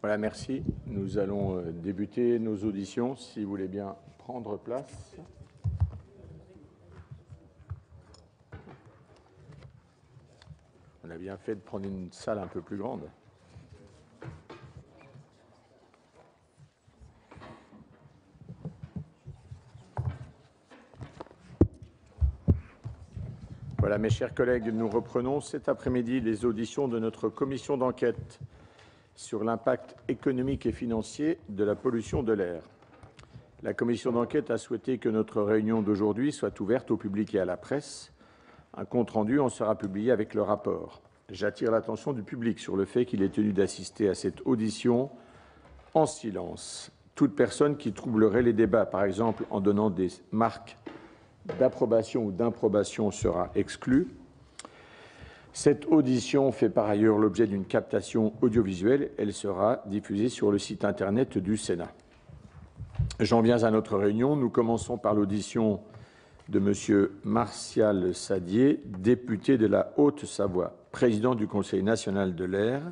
Voilà, merci. Nous allons débuter nos auditions, si vous voulez bien prendre place. On a bien fait de prendre une salle un peu plus grande. Voilà, mes chers collègues, nous reprenons cet après-midi les auditions de notre commission d'enquête sur l'impact économique et financier de la pollution de l'air. La commission d'enquête a souhaité que notre réunion d'aujourd'hui soit ouverte au public et à la presse. Un compte-rendu en sera publié avec le rapport. J'attire l'attention du public sur le fait qu'il est tenu d'assister à cette audition en silence. Toute personne qui troublerait les débats, par exemple en donnant des marques d'approbation ou d'improbation, sera exclue. Cette audition fait par ailleurs l'objet d'une captation audiovisuelle. Elle sera diffusée sur le site internet du Sénat. J'en viens à notre réunion. Nous commençons par l'audition de M. Martial Sadier, député de la Haute-Savoie, président du Conseil national de l'air,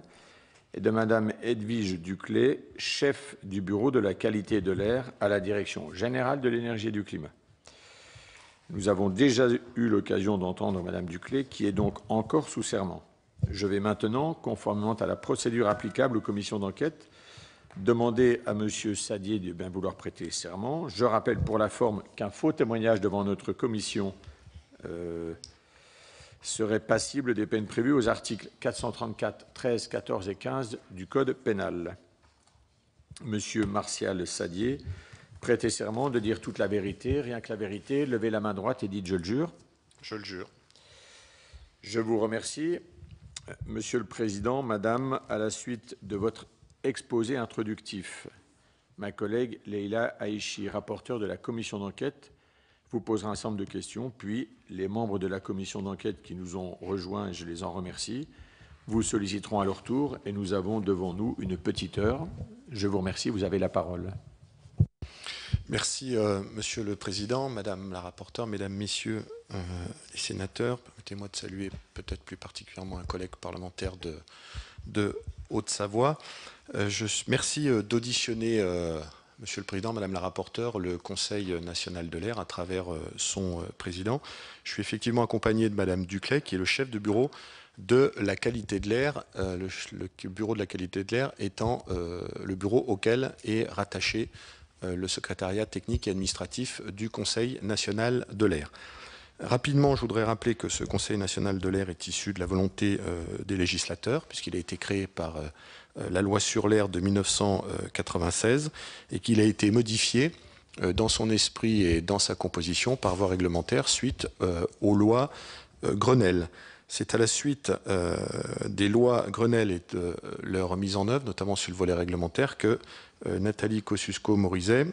et de Mme Edwige Duclé, chef du bureau de la qualité de l'air à la Direction générale de l'énergie et du climat. Nous avons déjà eu l'occasion d'entendre Mme Duclé, qui est donc encore sous serment. Je vais maintenant, conformément à la procédure applicable aux commissions d'enquête, demander à M. Sadier de bien vouloir prêter serment. Je rappelle pour la forme qu'un faux témoignage devant notre commission serait passible des peines prévues aux articles 434, 13, 14 et 15 du Code pénal. M. Martial Sadier, prêtez serment de dire toute la vérité, rien que la vérité. Levez la main droite et dites « je le jure ». Je le jure. Je vous remercie. Monsieur le Président, Madame, à la suite de votre exposé introductif, ma collègue Leïla Aïchi, rapporteure de la commission d'enquête, vous posera un certain nombre de questions, puis les membres de la commission d'enquête qui nous ont rejoints, et je les en remercie, vous solliciteront à leur tour, et nous avons devant nous une petite heure. Je vous remercie, vous avez la parole. Merci, Monsieur le Président, Madame la rapporteure, Mesdames, Messieurs les sénateurs. Permettez-moi de saluer peut-être plus particulièrement un collègue parlementaire de Haute-Savoie. Merci d'auditionner, Monsieur le Président, Madame la rapporteure, le Conseil national de l'air à travers son président. Je suis effectivement accompagné de Madame Duclé, qui est le chef de bureau de la qualité de l'air, le bureau de la qualité de l'air étant le bureau auquel est rattaché le secrétariat technique et administratif du Conseil national de l'air. Rapidement, je voudrais rappeler que ce Conseil national de l'air est issu de la volonté des législateurs, puisqu'il a été créé par la loi sur l'air de 1996 et qu'il a été modifié dans son esprit et dans sa composition par voie réglementaire suite aux lois Grenelle. C'est à la suite des lois Grenelle et de leur mise en œuvre, notamment sur le volet réglementaire, que Nathalie Kosciusko-Morizet,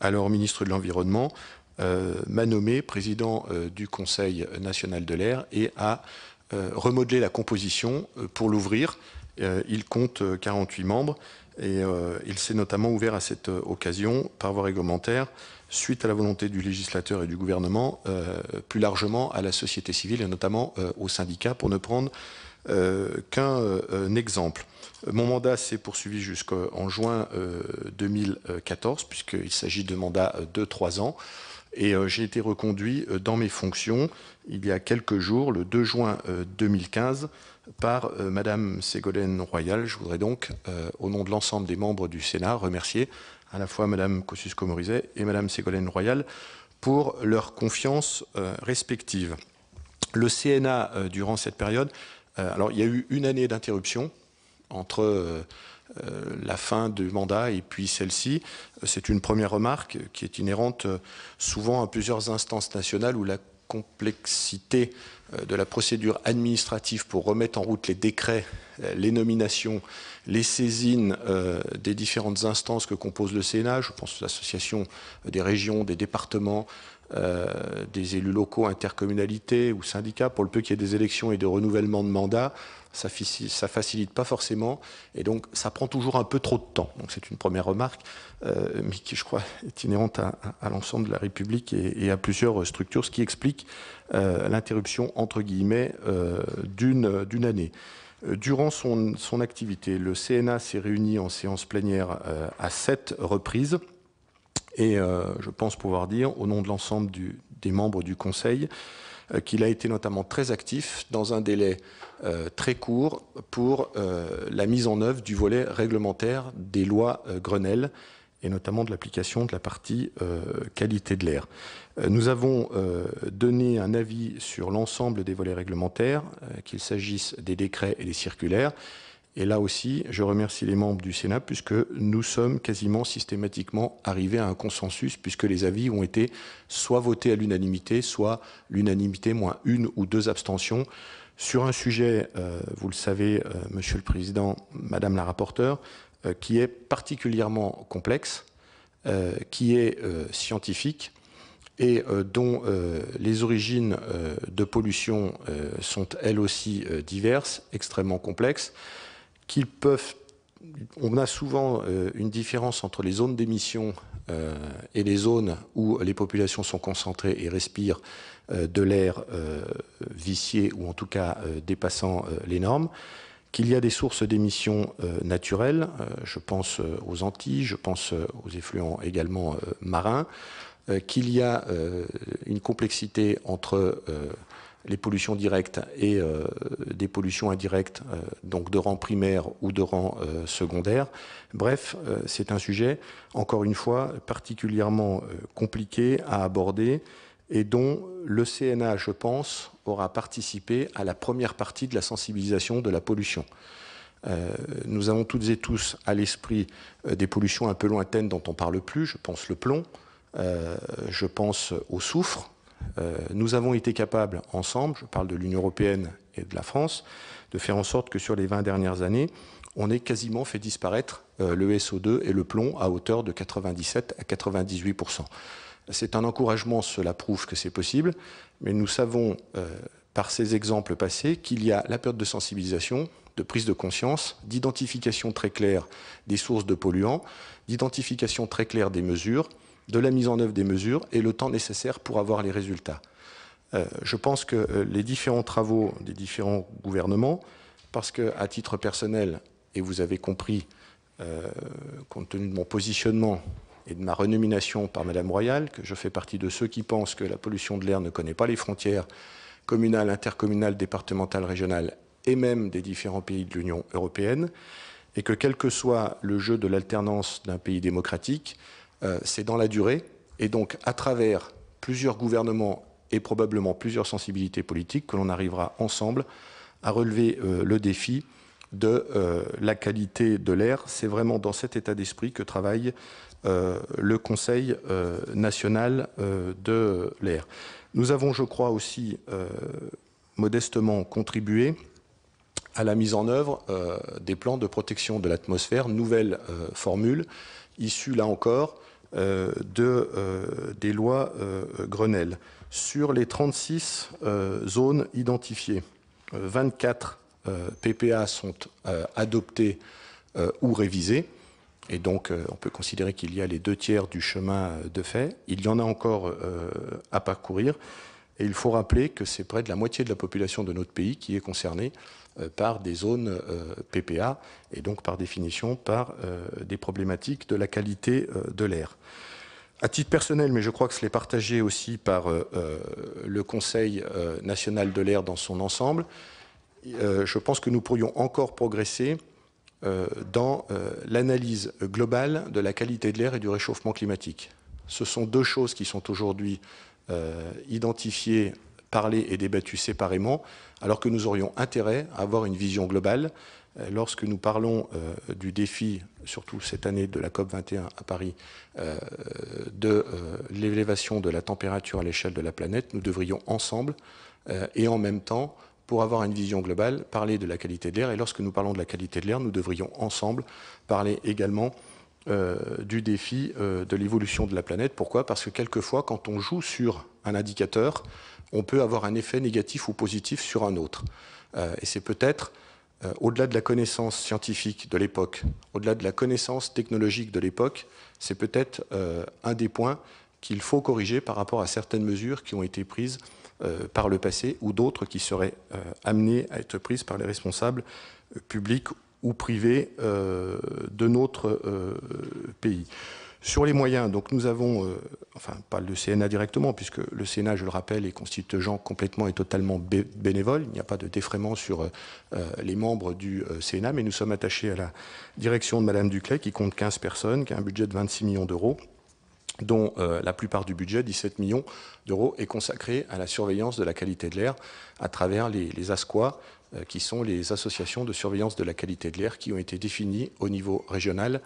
alors ministre de l'Environnement, m'a nommé président du Conseil national de l'air et a remodelé la composition pour l'ouvrir. Il compte 48 membres et il s'est notamment ouvert à cette occasion par voie réglementaire suite à la volonté du législateur et du gouvernement, plus largement à la société civile et notamment aux syndicats, pour ne prendre qu'un exemple. Mon mandat s'est poursuivi jusqu'en juin 2014, puisqu'il s'agit de mandat de 3 ans. Et j'ai été reconduit dans mes fonctions il y a quelques jours, le 2 juin 2015, par Madame Ségolène Royal. Je voudrais donc, au nom de l'ensemble des membres du Sénat, remercier à la fois Madame Kosciusko-Morizet et Madame Ségolène Royal pour leur confiance respective. Le CNA, durant cette période, alors il y a eu une année d'interruption entre la fin du mandat et puis celle-ci. C'est une première remarque qui est inhérente souvent à plusieurs instances nationales où la complexité de la procédure administrative pour remettre en route les décrets, les nominations, les saisines des différentes instances que compose le Sénat, je pense aux associations des régions, des départements, des élus locaux, intercommunalités ou syndicats, pour le peu qu'il y ait des élections et de renouvellement de mandat, ça facilite pas forcément, et donc ça prend toujours un peu trop de temps. Donc c'est une première remarque, mais qui, je crois, est inhérente à l'ensemble de la République et à plusieurs structures, ce qui explique l'interruption, entre guillemets, d'une année. Durant son activité, le CNA s'est réuni en séance plénière à 7 reprises et je pense pouvoir dire, au nom de l'ensemble des membres du Conseil, qu'il a été notamment très actif dans un délai très court pour la mise en œuvre du volet réglementaire des lois Grenelle et notamment de l'application de la partie qualité de l'air. Nous avons donné un avis sur l'ensemble des volets réglementaires, qu'il s'agisse des décrets et des circulaires. Et là aussi, je remercie les membres du Sénat puisque nous sommes quasiment systématiquement arrivés à un consensus puisque les avis ont été soit votés à l'unanimité, soit l'unanimité moins 1 ou 2 abstentions sur un sujet, vous le savez, Monsieur le Président, Madame la rapporteure, qui est particulièrement complexe, qui est scientifique et dont les origines de pollution sont elles aussi diverses, extrêmement complexes, on a souvent une différence entre les zones d'émission et les zones où les populations sont concentrées et respirent de l'air vicié ou en tout cas dépassant les normes, qu'il y a des sources d'émissions naturelles, je pense aux Antilles, je pense aux effluents également marins, qu'il y a une complexité entre les pollutions directes et des pollutions indirectes, donc de rang primaire ou de rang secondaire. Bref, c'est un sujet, encore une fois, particulièrement compliqué à aborder et dont le CNA, je pense, aura participé à la première partie de la sensibilisation de la pollution. Nous avons toutes et tous à l'esprit des pollutions un peu lointaines dont on ne parle plus, je pense le plomb, je pense au soufre. Nous avons été capables ensemble, je parle de l'Union européenne et de la France, de faire en sorte que sur les 20 dernières années, on ait quasiment fait disparaître le SO2 et le plomb à hauteur de 97 à 98%. C'est un encouragement, cela prouve que c'est possible, mais nous savons par ces exemples passés qu'il y a la période de sensibilisation, de prise de conscience, d'identification très claire des sources de polluants, d'identification très claire des mesures, de la mise en œuvre des mesures et le temps nécessaire pour avoir les résultats. Je pense que les différents travaux des différents gouvernements, parce qu'à titre personnel, et vous avez compris, compte tenu de mon positionnement et de ma renomination par Madame Royal, que je fais partie de ceux qui pensent que la pollution de l'air ne connaît pas les frontières communales, intercommunales, départementales, régionales et même des différents pays de l'Union européenne, et que quel que soit le jeu de l'alternance d'un pays démocratique, c'est dans la durée, et donc à travers plusieurs gouvernements et probablement plusieurs sensibilités politiques que l'on arrivera ensemble à relever le défi de la qualité de l'air. C'est vraiment dans cet état d'esprit que travaille le Conseil national de l'air. Nous avons, je crois, aussi modestement contribué à la mise en œuvre des plans de protection de l'atmosphère, nouvelle formule, issue là encore des lois Grenelle. Sur les 36 zones identifiées, 24 PPA sont adoptés ou révisés. Et donc, on peut considérer qu'il y a les 2/3 du chemin de fait. Il y en a encore à parcourir. Et il faut rappeler que c'est près de la moitié de la population de notre pays qui est concernée par des zones PPA et donc par définition par des problématiques de la qualité de l'air. À titre personnel, mais je crois que ce l'est partagé aussi par le Conseil national de l'air dans son ensemble, je pense que nous pourrions encore progresser dans l'analyse globale de la qualité de l'air et du réchauffement climatique. Ce sont deux choses qui sont aujourd'hui identifiées, parlées et débattues séparément, alors que nous aurions intérêt à avoir une vision globale. Lorsque nous parlons du défi, surtout cette année de la COP21 à Paris, de l'élévation de la température à l'échelle de la planète, nous devrions ensemble et en même temps, pour avoir une vision globale, parler de la qualité de l'air. Et lorsque nous parlons de la qualité de l'air, nous devrions ensemble parler également du défi de l'évolution de la planète. Pourquoi? Parce que quelquefois, quand on joue sur un indicateur, on peut avoir un effet négatif ou positif sur un autre. Et c'est peut-être, au-delà de la connaissance scientifique de l'époque, au-delà de la connaissance technologique de l'époque, c'est peut-être un des points qu'il faut corriger par rapport à certaines mesures qui ont été prises par le passé ou d'autres qui seraient amenées à être prises par les responsables publics ou privés de notre pays. Sur les moyens, donc nous avons, enfin pas le CNA directement, puisque le Sénat, je le rappelle, est constitué de gens complètement et totalement bénévoles. Il n'y a pas de défraiement sur les membres du CNA, mais nous sommes attachés à la direction de Madame Duclet, qui compte 15 personnes, qui a un budget de 26 millions d'euros, dont la plupart du budget, 17 millions d'euros, est consacré à la surveillance de la qualité de l'air à travers les ASQA, qui sont les associations de surveillance de la qualité de l'air qui ont été définies au niveau régional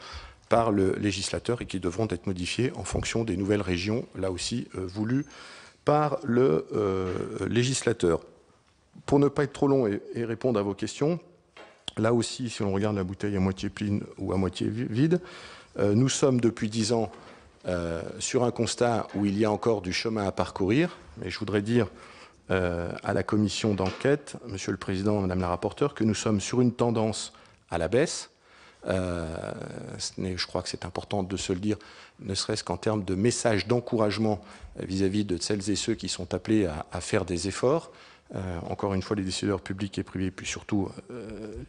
par le législateur et qui devront être modifiés en fonction des nouvelles régions, là aussi voulues par le législateur. Pour ne pas être trop long et répondre à vos questions, là aussi, si on regarde la bouteille à moitié pleine ou à moitié vide, nous sommes depuis 10 ans sur un constat où il y a encore du chemin à parcourir, mais je voudrais dire à la commission d'enquête, Monsieur le Président, Madame la rapporteure, que nous sommes sur une tendance à la baisse. Je crois que c'est important de se le dire, ne serait-ce qu'en termes de messages d'encouragement vis-à-vis de celles et ceux qui sont appelés à faire des efforts. Encore une fois, les décideurs publics et privés, puis surtout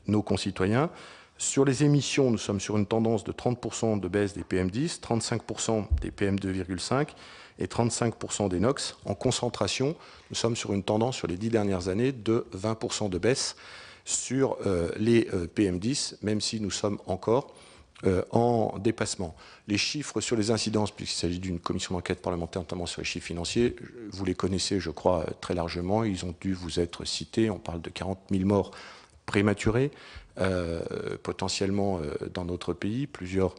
nos concitoyens. Sur les émissions, nous sommes sur une tendance de 30% de baisse des PM10, 35% des PM2,5 et 35% des NOx. En concentration, nous sommes sur une tendance sur les 10 dernières années de 20% de baisse sur les PM10, même si nous sommes encore en dépassement. Les chiffres sur les incidences, puisqu'il s'agit d'une commission d'enquête parlementaire, notamment sur les chiffres financiers, vous les connaissez, je crois, très largement. Ils ont dû vous être cités. On parle de 40 000 morts prématurés, potentiellement dans notre pays, plusieurs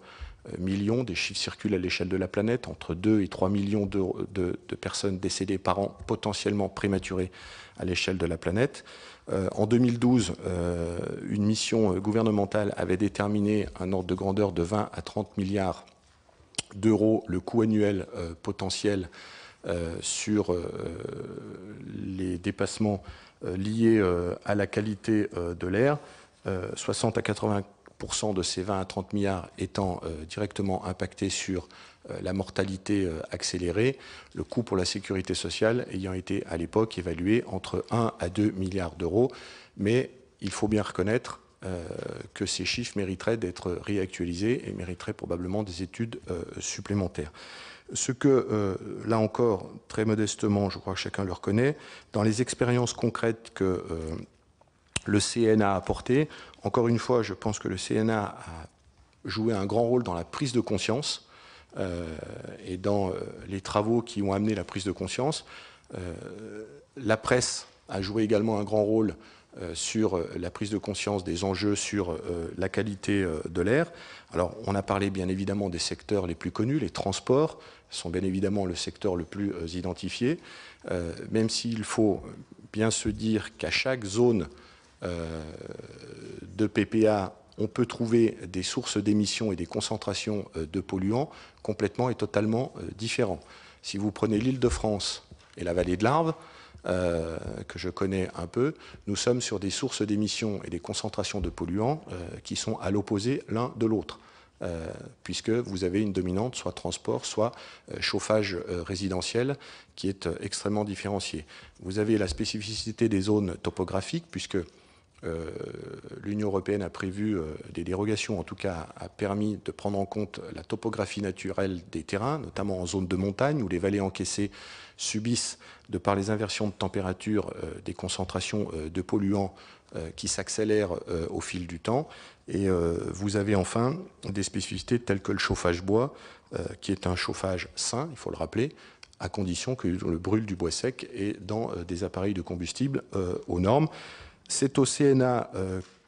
millions. Des chiffres circulent à l'échelle de la planète, entre 2 et 3 millions de personnes décédées par an, potentiellement prématurées à l'échelle de la planète. En 2012, une mission gouvernementale avait déterminé un ordre de grandeur de 20 à 30 milliards d'euros, le coût annuel potentiel sur les dépassements liés à la qualité de l'air, 60 à 80% de ces 20 à 30 milliards étant directement impactés sur la mortalité accélérée, le coût pour la sécurité sociale ayant été à l'époque évalué entre 1 à 2 milliards d'euros. Mais il faut bien reconnaître que ces chiffres mériteraient d'être réactualisés et mériteraient probablement des études supplémentaires. Ce que, là encore, très modestement, je crois que chacun le reconnaît, dans les expériences concrètes que le CNA a apportées, encore une fois, je pense que le CNA a joué un grand rôle dans la prise de conscience et dans les travaux qui ont amené la prise de conscience. La presse a joué également un grand rôle sur la prise de conscience des enjeux sur la qualité de l'air. Alors, on a parlé bien évidemment des secteurs les plus connus, les transports sont bien évidemment le secteur le plus identifié, même s'il faut bien se dire qu'à chaque zone de PPA, on peut trouver des sources d'émissions et des concentrations de polluants complètement et totalement différents. Si vous prenez l'Île-de-France et la vallée de l'Arve, que je connais un peu, nous sommes sur des sources d'émissions et des concentrations de polluants qui sont à l'opposé l'un de l'autre, puisque vous avez une dominante, soit transport, soit chauffage résidentiel, qui est extrêmement différenciée. Vous avez la spécificité des zones topographiques, puisque l'Union européenne a prévu des dérogations, en tout cas a permis de prendre en compte la topographie naturelle des terrains, notamment en zone de montagne, où les vallées encaissées subissent, de par les inversions de température, des concentrations de polluants qui s'accélèrent au fil du temps. Et vous avez enfin des spécificités telles que le chauffage bois, qui est un chauffage sain, il faut le rappeler, à condition que le brûle du bois sec est dans des appareils de combustible aux normes. C'est au CNA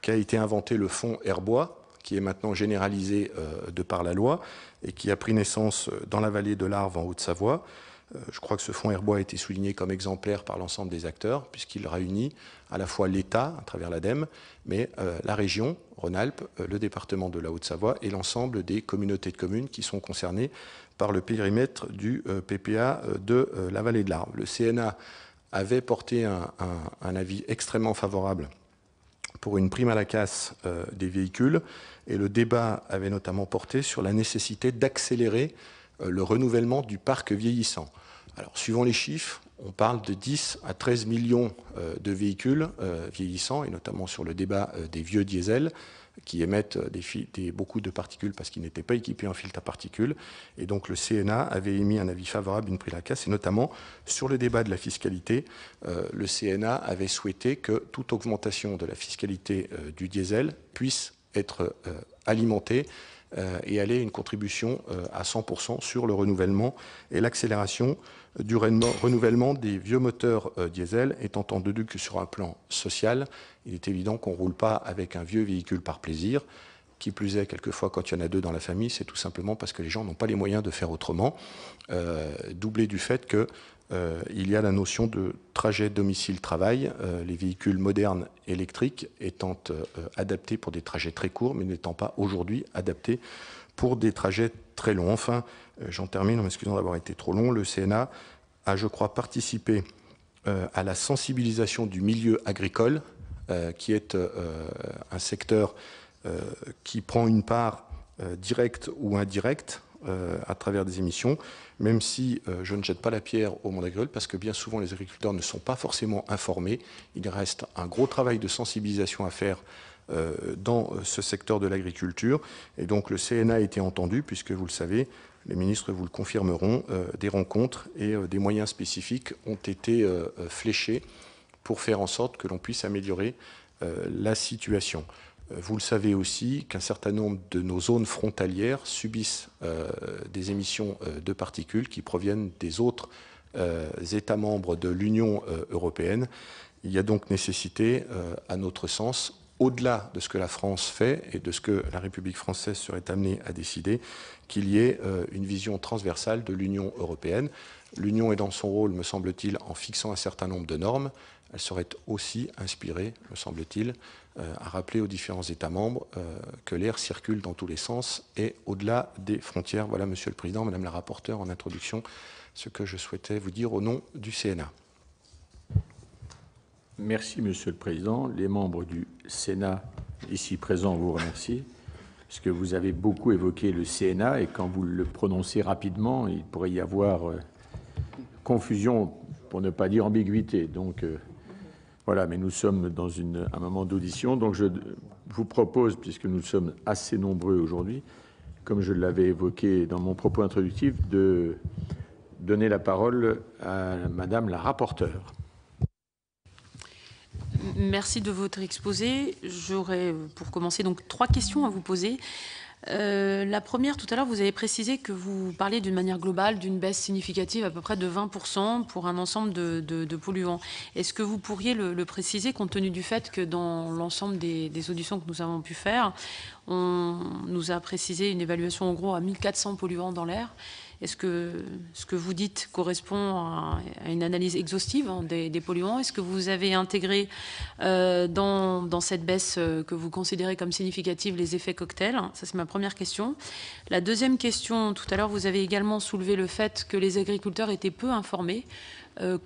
qu'a été inventé le fonds Airbois, qui est maintenant généralisé de par la loi et qui a pris naissance dans la vallée de l'Arve en Haute-Savoie. Je crois que ce fonds Airbois a été souligné comme exemplaire par l'ensemble des acteurs, puisqu'il réunit à la fois l'État, à travers l'ADEME, mais la région, Rhône-Alpes, le département de la Haute-Savoie et l'ensemble des communautés de communes qui sont concernées par le périmètre du PPA de la vallée de l'Arve. Le CNA avait porté un avis extrêmement favorable pour une prime à la casse des véhicules, et le débat avait notamment porté sur la nécessité d'accélérer le renouvellement du parc vieillissant. Alors, suivant les chiffres, on parle de 10 à 13 millions de véhicules vieillissants, et notamment sur le débat des vieux diesels, qui émettent beaucoup de particules parce qu'ils n'étaient pas équipés en filtre à particules. Et donc le CNA avait émis un avis favorable, une prix la casse, et notamment sur le débat de la fiscalité, le CNA avait souhaité que toute augmentation de la fiscalité du diesel puisse être alimentée et aller une contribution à 100% sur le renouvellement et l'accélération du renouvellement des vieux moteurs diesel, étant entendu que sur un plan social, il est évident qu'on ne roule pas avec un vieux véhicule par plaisir. Qui plus est, quelquefois, quand il y en a deux dans la famille, c'est tout simplement parce que les gens n'ont pas les moyens de faire autrement, doublé du fait qu'il y a la notion de trajet domicile-travail, les véhicules modernes électriques étant adaptés pour des trajets très courts, mais n'étant pas aujourd'hui adaptés pour des trajets très longs. Enfin, j'en termine en m'excusant d'avoir été trop long, le CNA a, je crois, participé à la sensibilisation du milieu agricole, qui est un secteur qui prend une part directe ou indirecte à travers des émissions, même si je ne jette pas la pierre au monde agricole, parce que bien souvent les agriculteurs ne sont pas forcément informés. Il reste un gros travail de sensibilisation à faire dans ce secteur de l'agriculture. Et donc le CNA a été entendu, puisque vous le savez, les ministres vous le confirmeront, des rencontres et des moyens spécifiques ont été fléchés pour faire en sorte que l'on puisse améliorer la situation. Vous le savez aussi qu'un certain nombre de nos zones frontalières subissent des émissions de particules qui proviennent des autres États membres de l'Union européenne. Il y a donc nécessité, à notre sens, au-delà de ce que la France fait et de ce que la République française serait amenée à décider, qu'il y ait une vision transversale de l'Union européenne. L'Union est dans son rôle, me semble-t-il, en fixant un certain nombre de normes. Elle serait aussi inspirée, me semble-t-il, à rappeler aux différents États membres que l'air circule dans tous les sens et au-delà des frontières. Voilà, Monsieur le Président, Madame la rapporteure, en introduction, ce que je souhaitais vous dire au nom du CNA. Merci, Monsieur le Président. Les membres du Sénat ici présents vous remercient, parce que vous avez beaucoup évoqué le CNA, et quand vous le prononcez rapidement, il pourrait y avoir confusion, pour ne pas dire ambiguïté. Donc, voilà, mais nous sommes dans un moment d'audition, donc je vous propose, puisque nous sommes assez nombreux aujourd'hui, comme je l'avais évoqué dans mon propos introductif, de donner la parole à Madame la rapporteure. Merci de votre exposé. J'aurais, pour commencer, donc 3 questions à vous poser. La première, tout à l'heure, vous avez précisé que vous parliez d'une manière globale d'une baisse significative à peu près de 20% pour un ensemble de polluants. Est-ce que vous pourriez le préciser, compte tenu du fait que dans l'ensemble des auditions que nous avons pu faire, on nous a précisé une évaluation en gros à 1400 polluants dans l'air? Est-ce que ce que vous dites correspond à une analyse exhaustive des polluants? Est-ce que vous avez intégré dans cette baisse que vous considérez comme significative les effets cocktails? Ça, c'est ma première question. La deuxième question, tout à l'heure, vous avez également soulevé le fait que les agriculteurs étaient peu informés.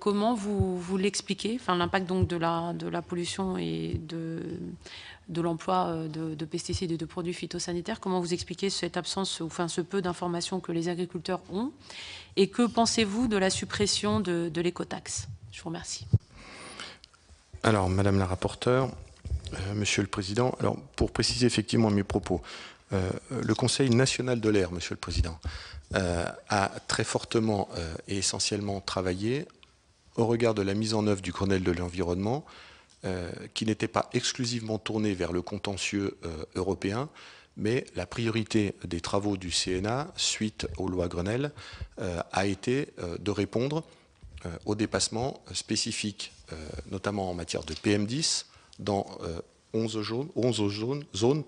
Comment vous l'expliquez, enfin, l'impact donc de la pollution et de l'emploi de pesticides et de produits phytosanitaires? Comment vous expliquez cette absence, enfin ce peu d'informations que les agriculteurs ont? Et que pensez-vous de la suppression de l'écotaxe? Je vous remercie. Alors, Madame la rapporteure, Monsieur le Président, alors pour préciser effectivement mes propos, le Conseil national de l'air, Monsieur le Président, a très fortement et essentiellement travaillé au regard de la mise en œuvre du Grenelle de l'environnement, qui n'était pas exclusivement tourné vers le contentieux européen, mais la priorité des travaux du CNA, suite aux lois Grenelle, a été de répondre aux dépassements spécifiques, notamment en matière de PM10, dans 11 zones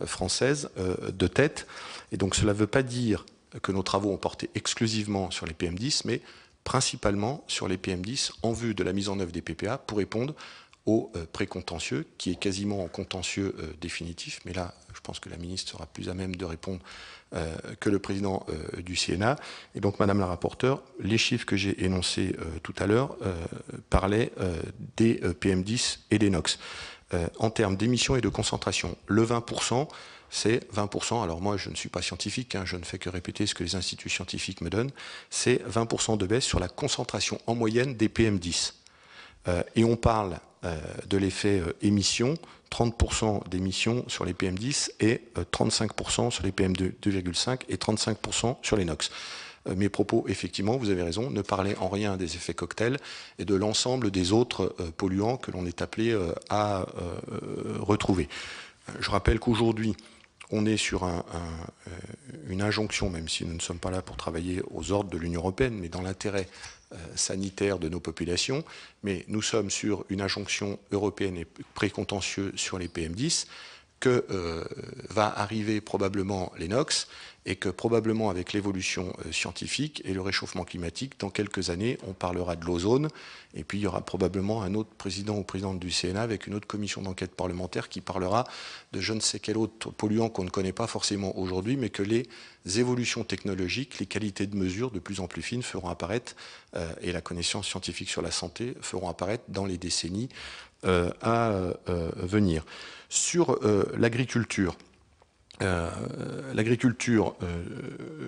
françaises de tête. Et donc cela ne veut pas dire que nos travaux ont porté exclusivement sur les PM10, mais principalement sur les PM10 en vue de la mise en œuvre des PPA pour répondre au précontentieux, qui est quasiment en contentieux définitif. Mais là, je pense que la ministre sera plus à même de répondre que le président du CNA. Et donc, Madame la rapporteure, les chiffres que j'ai énoncés tout à l'heure parlaient des PM10 et des NOx. En termes d'émissions et de concentration, le 20%, c'est 20%. Alors moi, je ne suis pas scientifique, hein, je ne fais que répéter ce que les instituts scientifiques me donnent. C'est 20% de baisse sur la concentration en moyenne des PM10. Et on parle de l'effet émission, 30% d'émissions sur les PM10 et 35% sur les PM2,5 et 35% sur les NOx. Mes propos, effectivement, vous avez raison, ne parlaient en rien des effets cocktails et de l'ensemble des autres polluants que l'on est appelé à retrouver. Je rappelle qu'aujourd'hui, on est sur une injonction, même si nous ne sommes pas là pour travailler aux ordres de l'Union européenne, mais dans l'intérêt sanitaire de nos populations. Mais nous sommes sur une injonction européenne et précontentieux sur les PM10, que va arriver probablement les NOx, et que probablement avec l'évolution scientifique et le réchauffement climatique, dans quelques années, on parlera de l'ozone, et puis il y aura probablement un autre président ou présidente du Sénat avec une autre commission d'enquête parlementaire qui parlera de je ne sais quel autre polluant qu'on ne connaît pas forcément aujourd'hui, mais que les évolutions technologiques, les qualités de mesure de plus en plus fines feront apparaître, et la connaissance scientifique sur la santé feront apparaître dans les décennies à venir. Sur l'agriculture,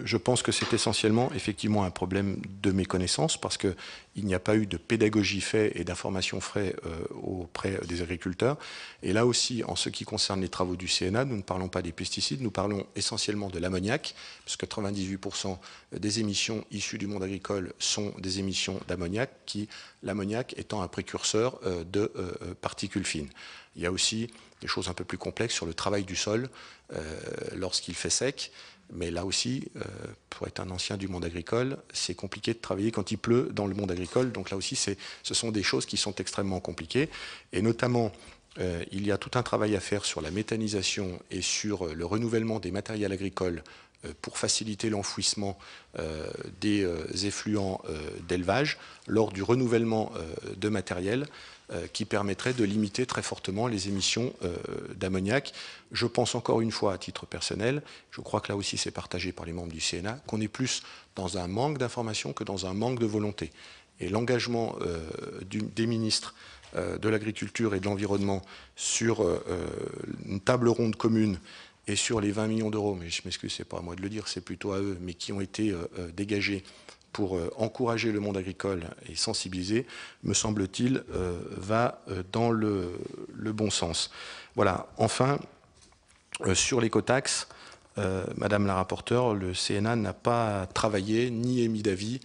je pense que c'est essentiellement effectivement un problème de méconnaissance parce qu'il n'y a pas eu de pédagogie faite et d'information faite auprès des agriculteurs. Et là aussi, en ce qui concerne les travaux du CNA, nous ne parlons pas des pesticides, nous parlons essentiellement de l'ammoniac, parce que 98% des émissions issues du monde agricole sont des émissions d'ammoniac, l'ammoniac étant un précurseur de particules fines. Il y a aussi des choses un peu plus complexes sur le travail du sol lorsqu'il fait sec. Mais là aussi, pour être un ancien du monde agricole, c'est compliqué de travailler quand il pleut dans le monde agricole. Donc là aussi, ce sont des choses qui sont extrêmement compliquées. Et notamment, il y a tout un travail à faire sur la méthanisation et sur le renouvellement des matériels agricoles pour faciliter l'enfouissement des effluents d'élevage lors du renouvellement de matériel qui permettrait de limiter très fortement les émissions d'ammoniac. Je pense encore une fois, à titre personnel, je crois que là aussi c'est partagé par les membres du CNA, qu'on est plus dans un manque d'information que dans un manque de volonté. Et l'engagement des ministres de l'Agriculture et de l'Environnement sur une table ronde commune et sur les 20 millions d'euros, mais je m'excuse, c'est pas à moi de le dire, c'est plutôt à eux, mais qui ont été dégagés pour encourager le monde agricole et sensibiliser, me semble-t-il, va dans le bon sens. Voilà. Enfin, sur l'écotaxe, Madame la rapporteure, le CNA n'a pas travaillé ni émis d'avis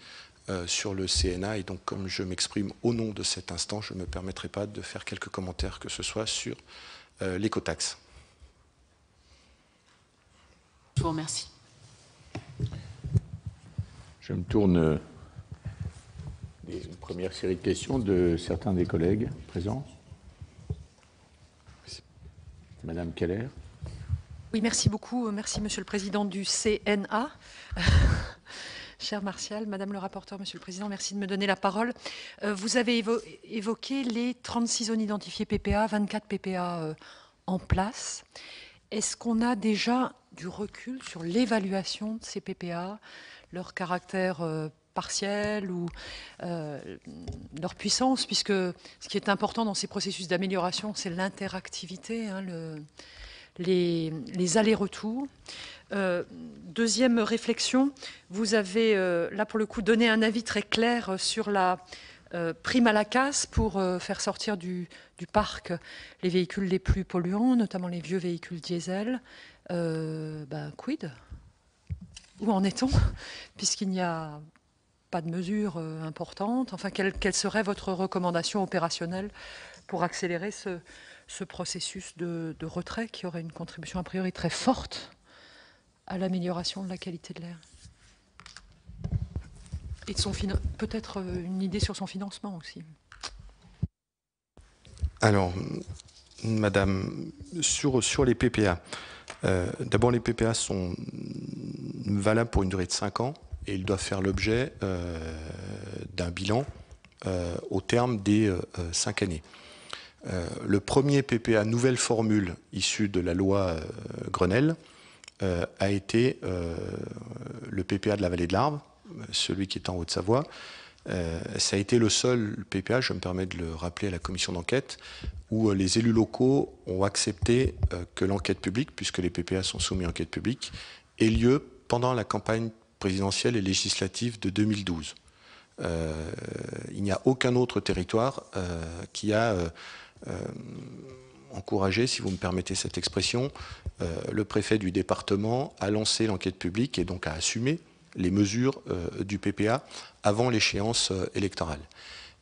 sur le CNA, et donc comme je m'exprime au nom de cet instant, je ne me permettrai pas de faire quelques commentaires que ce soit sur l'écotaxe. Je vous remercie. Je me tourne une première série de questions de certains des collègues présents. Madame Keller. Oui, merci beaucoup. Merci, Monsieur le Président du CNA. Cher Martial, Madame le rapporteur, Monsieur le Président, merci de me donner la parole. Vous avez évoqué les 36 zones identifiées PPA, 24 PPA en place. Est-ce qu'on a déjà du recul sur l'évaluation de ces PPA, leur caractère partiel ou leur puissance, puisque ce qui est important dans ces processus d'amélioration, c'est l'interactivité, hein, les allers-retours. Deuxième réflexion, vous avez là pour le coup donné un avis très clair sur la prime à la casse pour faire sortir du parc les véhicules les plus polluants, notamment les vieux véhicules diesel. Quid ? Où en est-on ? Puisqu'il n'y a pas de mesures importantes. Enfin, quelle serait votre recommandation opérationnelle pour accélérer ce processus de retrait qui aurait une contribution a priori très forte à l'amélioration de la qualité de l'air ? Et peut-être une idée sur son financement aussi. Alors, Madame, sur les PPA, d'abord les PPA sont valables pour une durée de 5 ans et ils doivent faire l'objet d'un bilan au terme des 5 années. Le premier PPA nouvelle formule issue de la loi Grenelle a été le PPA de la vallée de l'Arve, celui qui est en Haute-Savoie, Ça a été le seul PPA, je me permets de le rappeler à la commission d'enquête, où les élus locaux ont accepté que l'enquête publique, puisque les PPA sont soumis à enquête publique, ait lieu pendant la campagne présidentielle et législative de 2012. Il n'y a aucun autre territoire qui a encouragé, si vous me permettez cette expression, le préfet du département à lancer l'enquête publique et donc à assumer les mesures du PPA avant l'échéance électorale.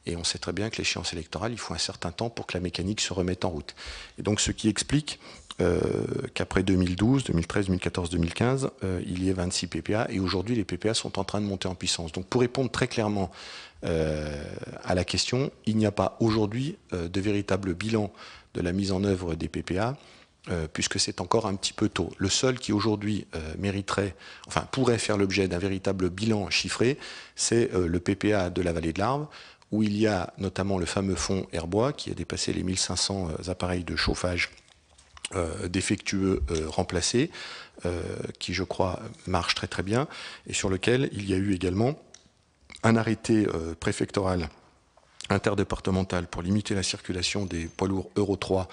Et on sait très bien que l'échéance électorale, il faut un certain temps pour que la mécanique se remette en route. Et donc ce qui explique qu'après 2012, 2013, 2014, 2015, il y ait 26 PPA et aujourd'hui les PPA sont en train de monter en puissance. Donc pour répondre très clairement à la question, il n'y a pas aujourd'hui de véritable bilan de la mise en œuvre des PPA puisque c'est encore un petit peu tôt. Le seul qui aujourd'hui pourrait faire l'objet d'un véritable bilan chiffré, c'est le PPA de la vallée de l'Arve, où il y a notamment le fameux fonds Herbois qui a dépassé les 1500 appareils de chauffage défectueux remplacés, qui je crois marche très très bien, et sur lequel il y a eu également un arrêté préfectoral interdépartemental pour limiter la circulation des poids lourds Euro 3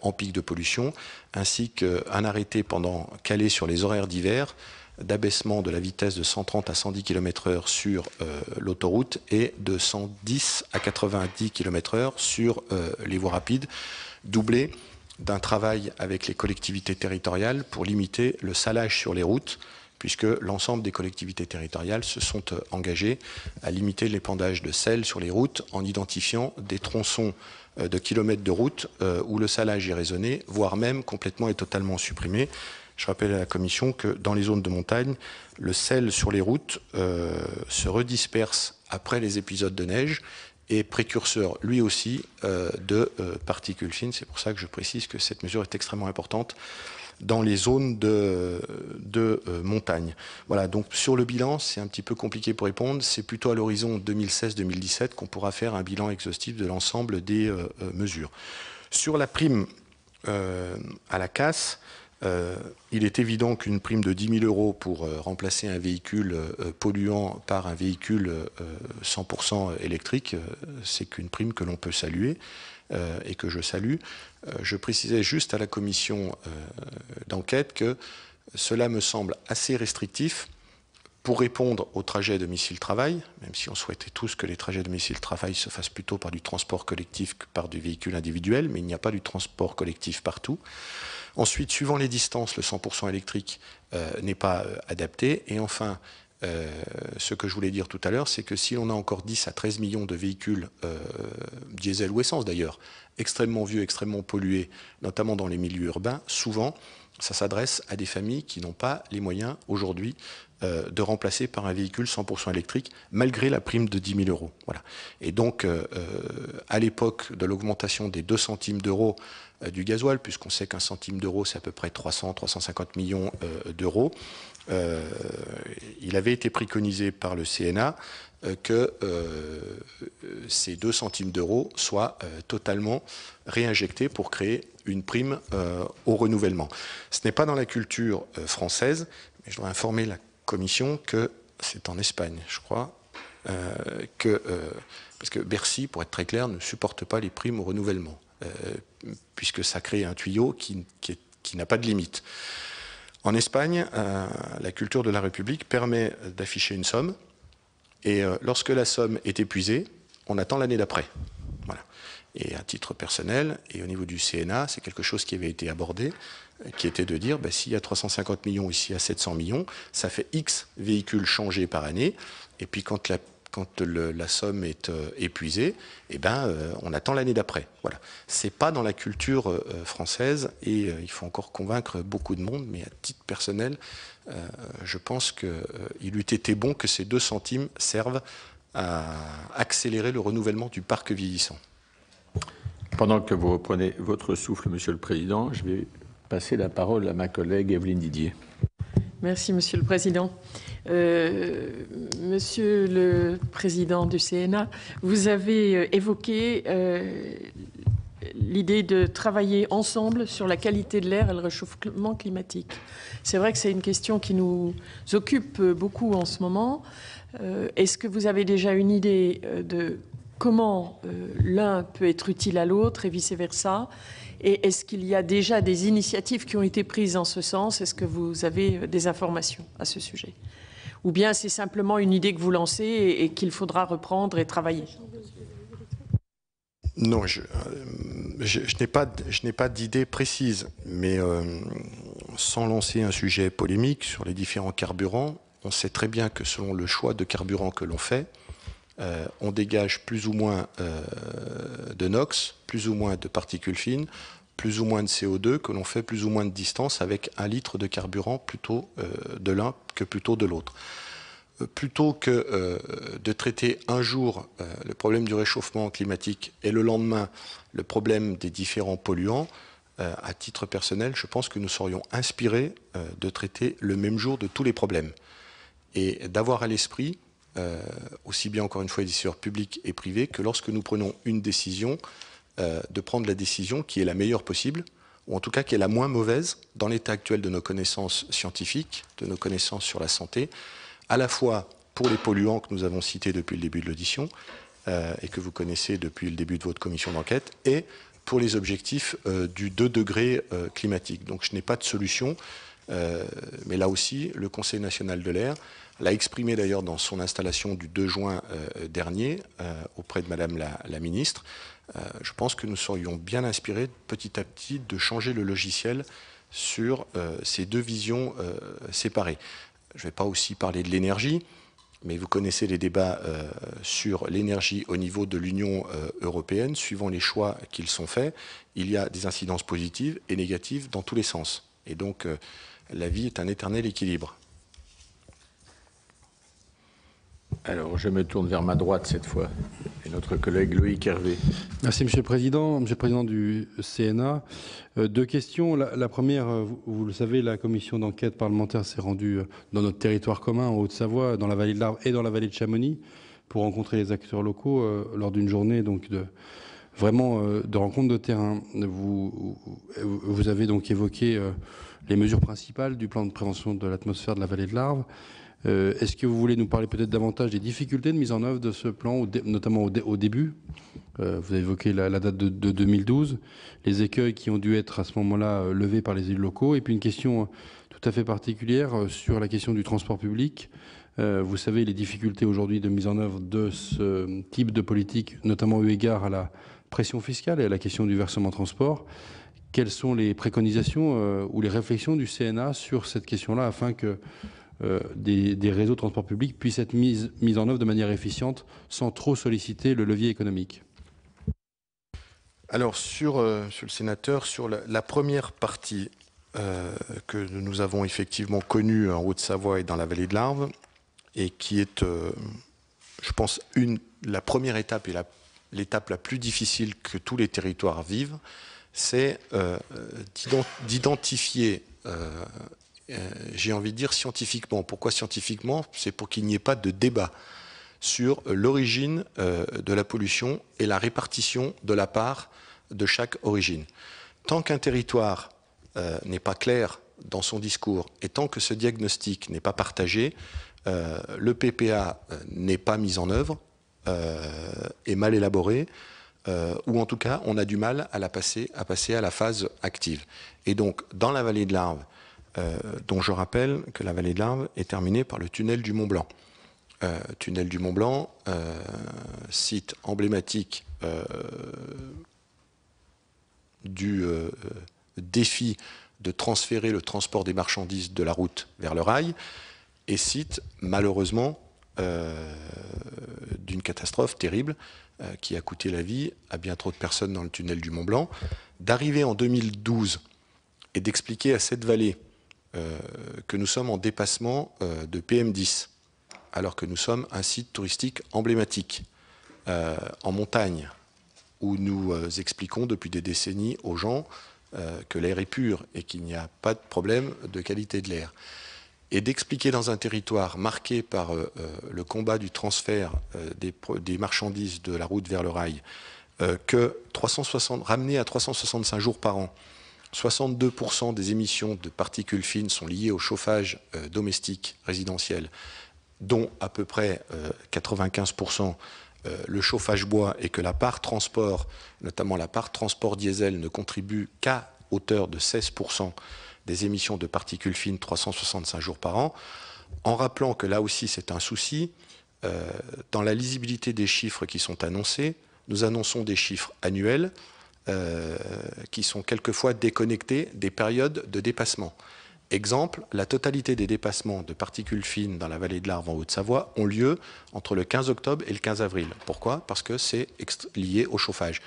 en pic de pollution, ainsi qu'un arrêté calé sur les horaires d'hiver d'abaissement de la vitesse de 130 à 110 km/h sur l'autoroute et de 110 à 90 km/h sur les voies rapides, doublé d'un travail avec les collectivités territoriales pour limiter le salage sur les routes, puisque l'ensemble des collectivités territoriales se sont engagées à limiter l'épandage de sel sur les routes en identifiant des tronçons de kilomètres de route où le salage est raisonné, voire même complètement et totalement supprimé. Je rappelle à la Commission que dans les zones de montagne, le sel sur les routes se redisperse après les épisodes de neige et précurseur lui aussi de particules fines. C'est pour ça que je précise que cette mesure est extrêmement importante dans les zones de montagne. Voilà, donc sur le bilan, c'est un petit peu compliqué pour répondre. C'est plutôt à l'horizon 2016-2017 qu'on pourra faire un bilan exhaustif de l'ensemble des mesures. Sur la prime à la casse, il est évident qu'une prime de 10 000 € pour remplacer un véhicule polluant par un véhicule 100% électrique, c'est qu'une prime que l'on peut saluer et que je salue. Je précisais juste à la commission d'enquête que cela me semble assez restrictif pour répondre au trajet domicile-travail, même si on souhaitait tous que les trajets domicile-travail se fassent plutôt par du transport collectif que par du véhicule individuel, mais il n'y a pas du transport collectif partout. Ensuite, suivant les distances, le 100% électrique n'est pas adapté. Et enfin, ce que je voulais dire tout à l'heure, c'est que si l'on a encore 10 à 13 millions de véhicules, diesel ou essence d'ailleurs, extrêmement vieux, extrêmement pollués, notamment dans les milieux urbains, souvent, ça s'adresse à des familles qui n'ont pas les moyens aujourd'hui de remplacer par un véhicule 100% électrique, malgré la prime de 10 000 €. Voilà. Et donc, à l'époque de l'augmentation des 2 centimes d'euros du gasoil, puisqu'on sait qu'un centime d'euro, c'est à peu près 300-350 millions d'euros, il avait été préconisé par le CNA que ces 2 centimes d'euros soient totalement réinjectés pour créer une prime au renouvellement. Ce n'est pas dans la culture française, mais je dois informer la Commission que c'est en Espagne, je crois, parce que Bercy, pour être très clair, ne supporte pas les primes au renouvellement, puisque ça crée un tuyau qui n'a pas de limite. En Espagne, la culture de la République permet d'afficher une somme, et lorsque la somme est épuisée, on attend l'année d'après. Voilà. Et à titre personnel, et au niveau du CNA, c'est quelque chose qui avait été abordé, qui était de dire, s'il y a 350 millions ici à 700 millions, ça fait X véhicules changés par année, et puis quand la somme est épuisée, on attend l'année d'après. Voilà. C'est pas dans la culture française, et il faut encore convaincre beaucoup de monde, mais à titre personnel, je pense qu'il eût été bon que ces 2 centimes servent à accélérer le renouvellement du parc vieillissant. Pendant que vous reprenez votre souffle, Monsieur le Président, je vais passer la parole à ma collègue Evelyne Didier. Merci, Monsieur le Président. Monsieur le Président du CNA, vous avez évoqué l'idée de travailler ensemble sur la qualité de l'air et le réchauffement climatique. C'est vrai que c'est une question qui nous occupe beaucoup en ce moment. Est-ce que vous avez déjà une idée de comment l'un peut être utile à l'autre et vice-versa? Et est-ce qu'il y a déjà des initiatives qui ont été prises en ce sens? Est-ce que vous avez des informations à ce sujet? Ou bien c'est simplement une idée que vous lancez et qu'il faudra reprendre et travailler? Non, je n'ai pas d'idée précise, mais sans lancer un sujet polémique sur les différents carburants, on sait très bien que selon le choix de carburant que l'on fait, on dégage plus ou moins de NOx, plus ou moins de particules fines, plus ou moins de CO2, que l'on fait plus ou moins de distance avec 1 litre de carburant plutôt de l'un que plutôt de l'autre. Plutôt que de traiter un jour le problème du réchauffement climatique et le lendemain le problème des différents polluants, à titre personnel, je pense que nous serions inspirés de traiter le même jour de tous les problèmes et d'avoir à l'esprit, aussi bien encore une fois les décideurs publics et privés, que lorsque nous prenons une décision, de prendre la décision qui est la meilleure possible, ou en tout cas qui est la moins mauvaise dans l'état actuel de nos connaissances scientifiques, de nos connaissances sur la santé, à la fois pour les polluants que nous avons cités depuis le début de l'audition et que vous connaissez depuis le début de votre commission d'enquête, et pour les objectifs du 2 degrés climatique. Donc je n'ai pas de solution, mais là aussi, le Conseil national de l'air l'a exprimé d'ailleurs dans son installation du 2 juin dernier auprès de Madame la ministre. Je pense que nous serions bien inspirés petit à petit de changer le logiciel sur ces deux visions séparées. Je ne vais pas aussi parler de l'énergie, mais vous connaissez les débats sur l'énergie au niveau de l'Union européenne. Suivant les choix qu'ils sont faits, il y a des incidences positives et négatives dans tous les sens. Et donc, la vie est un éternel équilibre. Alors, je me tourne vers ma droite cette fois, et notre collègue Loïc Hervé. Merci, Monsieur le Président du CNA. Deux questions. La première, vous le savez, la commission d'enquête parlementaire s'est rendue dans notre territoire commun, en Haute-Savoie, dans la vallée de l'Arve et dans la vallée de Chamonix, pour rencontrer les acteurs locaux lors d'une journée donc de rencontres de terrain. Vous avez donc évoqué les mesures principales du plan de prévention de l'atmosphère de la vallée de l'Arve. Est-ce que vous voulez nous parler peut-être davantage des difficultés de mise en œuvre de ce plan, notamment au début? Vous avez évoqué la date de 2012, les écueils qui ont dû être à ce moment-là levés par les élus locaux. Et puis une question tout à fait particulière sur la question du transport public. Vous savez les difficultés aujourd'hui de mise en œuvre de ce type de politique, notamment eu égard à la pression fiscale et à la question du versement transport. Quelles sont les préconisations ou les réflexions du CNA sur cette question-là afin que des réseaux de transport public puissent être mis en œuvre de manière efficiente sans trop solliciter le levier économique? Alors, monsieur le sénateur, sur la première partie que nous avons effectivement connue en Haute-Savoie et dans la vallée de l'Arve, et qui est, je pense, la première étape et l'étape la plus difficile que tous les territoires vivent, c'est d'identifier j'ai envie de dire scientifiquement. Pourquoi scientifiquement? C'est pour qu'il n'y ait pas de débat sur l'origine de la pollution et la répartition de la part de chaque origine. Tant qu'un territoire n'est pas clair dans son discours et tant que ce diagnostic n'est pas partagé, le PPA n'est pas mis en œuvre, est mal élaboré, ou en tout cas on a du mal à passer à la phase active. Et donc dans la vallée de l'Arve, dont je rappelle que la vallée de l'Arve est terminée par le tunnel du Mont Blanc. Tunnel du Mont Blanc, site emblématique du défi de transférer le transport des marchandises de la route vers le rail, et site malheureusement d'une catastrophe terrible qui a coûté la vie à bien trop de personnes dans le tunnel du Mont Blanc. D'arriver en 2012 et d'expliquer à cette vallée que nous sommes en dépassement de PM10, alors que nous sommes un site touristique emblématique en montagne, où nous expliquons depuis des décennies aux gens que l'air est pur et qu'il n'y a pas de problème de qualité de l'air. Et d'expliquer dans un territoire marqué par le combat du transfert des marchandises de la route vers le rail, que ramené à 365 jours par an, 62% des émissions de particules fines sont liées au chauffage domestique résidentiel, dont à peu près 95% le chauffage bois, et que la part transport, notamment la part transport diesel, ne contribue qu'à hauteur de 16% des émissions de particules fines 365 jours par an, en rappelant que là aussi c'est un souci, dans la lisibilité des chiffres qui sont annoncés, nous annonçons des chiffres annuels qui sont quelquefois déconnectés des périodes de dépassement. Exemple, la totalité des dépassements de particules fines dans la vallée de l'Arve en Haute-Savoie ont lieu entre le 15 octobre et le 15 avril. Pourquoi? Parce que c'est lié au chauffage.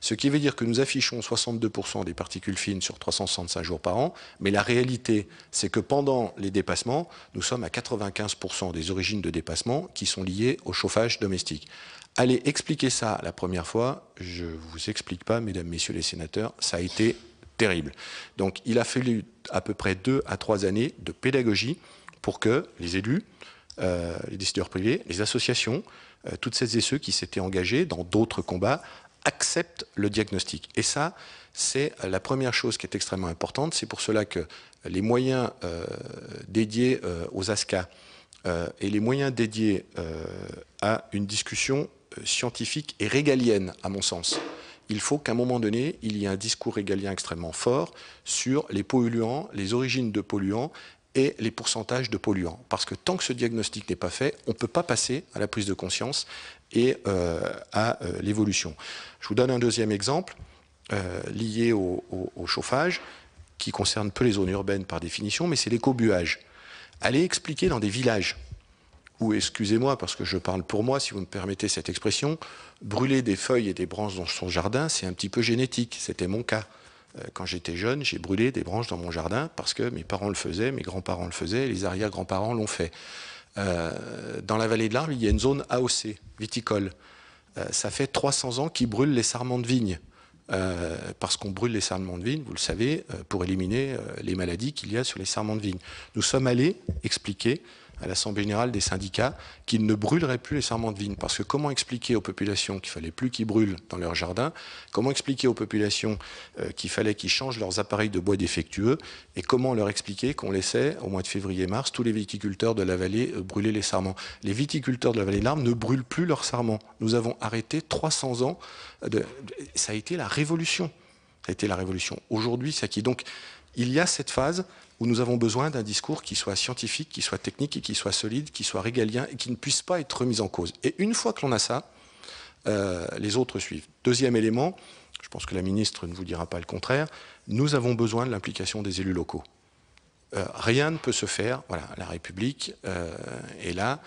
Ce qui veut dire que nous affichons 62% des particules fines sur 365 jours par an, mais la réalité, c'est que pendant les dépassements, nous sommes à 95% des origines de dépassement qui sont liées au chauffage domestique. Allez expliquer ça la première fois, je ne vous explique pas, mesdames, messieurs les sénateurs, ça a été terrible. Donc il a fallu à peu près 2 à 3 années de pédagogie pour que les élus, les décideurs privés, les associations, toutes celles et ceux qui s'étaient engagés dans d'autres combats acceptent le diagnostic. Et ça, c'est la première chose qui est extrêmement importante. C'est pour cela que les moyens dédiés aux ASCA et les moyens dédiés à une discussion scientifique et régalienne, à mon sens. Il faut qu'à un moment donné, il y ait un discours régalien extrêmement fort sur les polluants, les origines de polluants et les pourcentages de polluants. Parce que tant que ce diagnostic n'est pas fait, on ne peut pas passer à la prise de conscience et à l'évolution. Je vous donne un deuxième exemple lié au chauffage, qui concerne peu les zones urbaines par définition, mais c'est l'écobuage. Allez expliquer dans des villages, ou excusez-moi parce que je parle pour moi, si vous me permettez cette expression, brûler des feuilles et des branches dans son jardin, c'est un petit peu génétique, c'était mon cas. Quand j'étais jeune, j'ai brûlé des branches dans mon jardin parce que mes parents le faisaient, mes grands-parents le faisaient, les arrière-grands-parents l'ont fait. Dans la vallée de l'Arve, il y a une zone AOC, viticole. Ça fait 300 ans qu'ils brûlent les sarments de vigne. Parce qu'on brûle les sarments de vigne, vous le savez, pour éliminer les maladies qu'il y a sur les sarments de vigne. Nous sommes allés expliquer à l'Assemblée générale des syndicats qu'ils ne brûleraient plus les sarments de vigne. Parce que comment expliquer aux populations qu'il ne fallait plus qu'ils brûlent dans leur jardin? Comment expliquer aux populations qu'il fallait qu'ils changent leurs appareils de bois défectueux? Et comment leur expliquer qu'on laissait, au mois de février-mars, tous les viticulteurs de la vallée brûler les sarments? Les viticulteurs de la vallée de l'Arve ne brûlent plus leurs sarments. Nous avons arrêté 300 ans. Ça a été la révolution. Ça a été la révolution. Aujourd'hui, c'est acquis. Donc, il y a cette phase où nous avons besoin d'un discours qui soit scientifique, qui soit technique et qui soit solide, qui soit régalien et qui ne puisse pas être remis en cause. Et une fois que l'on a ça, les autres suivent. Deuxième élément, je pense que la ministre ne vous dira pas le contraire, nous avons besoin de l'implication des élus locaux. Rien ne peut se faire, voilà, la République est là